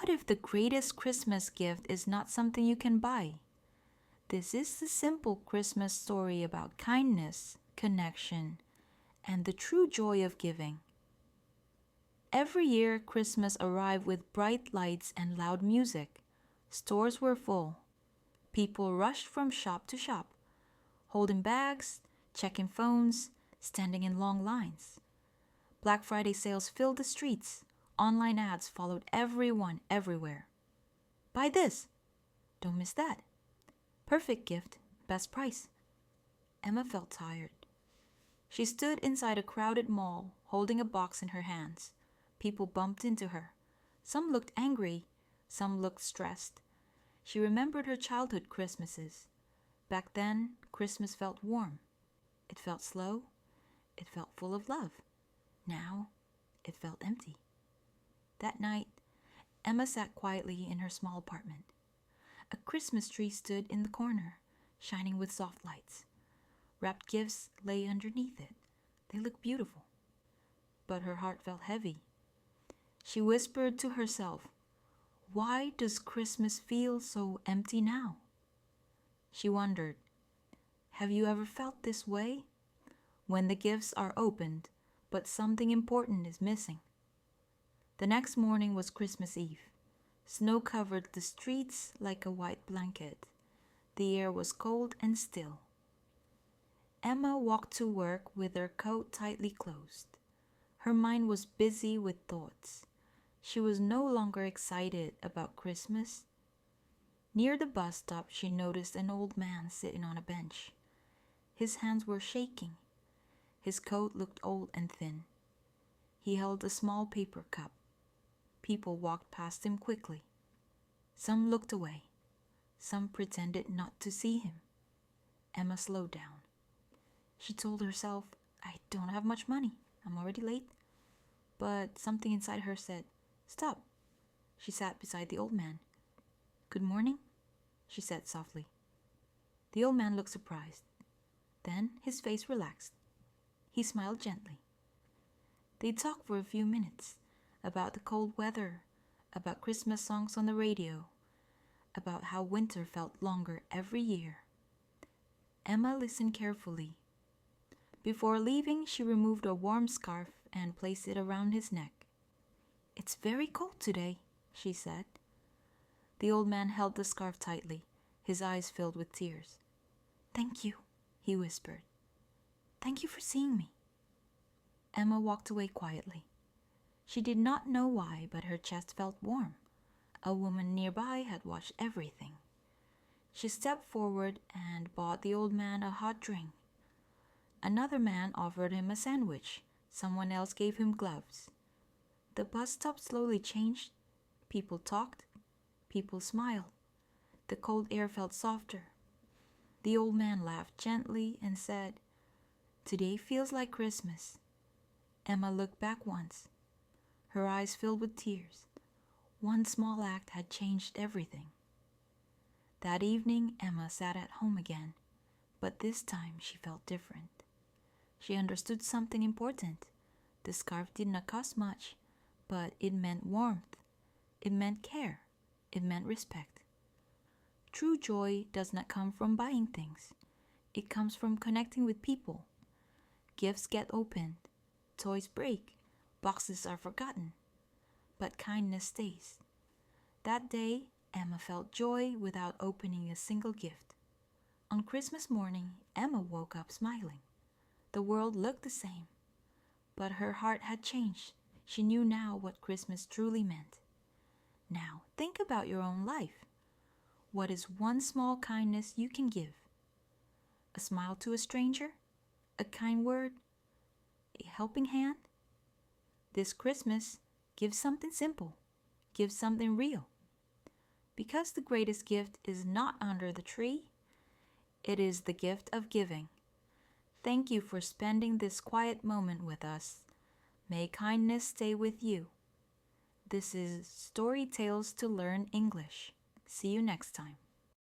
What if the greatest Christmas gift is not something you can buy? This is the simple Christmas story about kindness, connection, and the true joy of giving. Every year, Christmas arrived with bright lights and loud music. Stores were full. People rushed from shop to shop, holding bags, checking phones, standing in long lines. Black Friday sales filled the streets. Online ads followed everyone everywhere. Buy this. Don't miss that. Perfect gift, best price. Emma felt tired. She stood inside a crowded mall, holding a box in her hands. People bumped into her. Some looked angry, some looked stressed. She remembered her childhood Christmases. Back then, Christmas felt warm. It felt slow. It felt full of love. Now, it felt empty. That night, Emma sat quietly in her small apartment. A Christmas tree stood in the corner, shining with soft lights. Wrapped gifts lay underneath it. They looked beautiful. But her heart felt heavy. She whispered to herself, "Why does Christmas feel so empty now?" She wondered, have you ever felt this way? When the gifts are opened, but something important is missing. The next morning was Christmas Eve. Snow covered the streets like a white blanket. The air was cold and still. Emma walked to work with her coat tightly closed. Her mind was busy with thoughts. She was no longer excited about Christmas. Near the bus stop, she noticed an old man sitting on a bench. His hands were shaking. His coat looked old and thin. He held a small paper cup. People walked past him quickly. Some looked away. Some pretended not to see him. Emma slowed down. She told herself, I don't have much money. I'm already late. But something inside her said, stop. She sat beside the old man. Good morning, she said softly. The old man looked surprised. Then his face relaxed. He smiled gently. They talked for a few minutes about the cold weather, about Christmas songs on the radio, about how winter felt longer every year. Emma listened carefully. Before leaving, she removed a warm scarf and placed it around his neck. It's very cold today, she said. The old man held the scarf tightly, his eyes filled with tears. Thank you, he whispered. Thank you for seeing me. Emma walked away quietly. She did not know why, but her chest felt warm. A woman nearby had watched everything. She stepped forward and bought the old man a hot drink. Another man offered him a sandwich. Someone else gave him gloves. The bus stop slowly changed. People talked. People smiled. The cold air felt softer. The old man laughed gently and said, Today feels like Christmas. Emma looked back once. Her eyes filled with tears. One small act had changed everything. That evening, Emma sat at home again, but this time she felt different. She understood something important. The scarf did not cost much, but it meant warmth. It meant care. It meant respect. True joy does not come from buying things. It comes from connecting with people. Gifts get opened. Toys break. Boxes are forgotten. But kindness stays. That day, Emma felt joy without opening a single gift. On Christmas morning, Emma woke up smiling. The world looked the same, but her heart had changed. She knew now what Christmas truly meant. Now, think about your own life. What is one small kindness you can give? A smile to a stranger? A kind word? A helping hand? This Christmas, give something simple. Give something real. Because the greatest gift is not under the tree, it is the gift of giving. Thank you for spending this quiet moment with us. May kindness stay with you. This is Story Tales to Learn English. See you next time.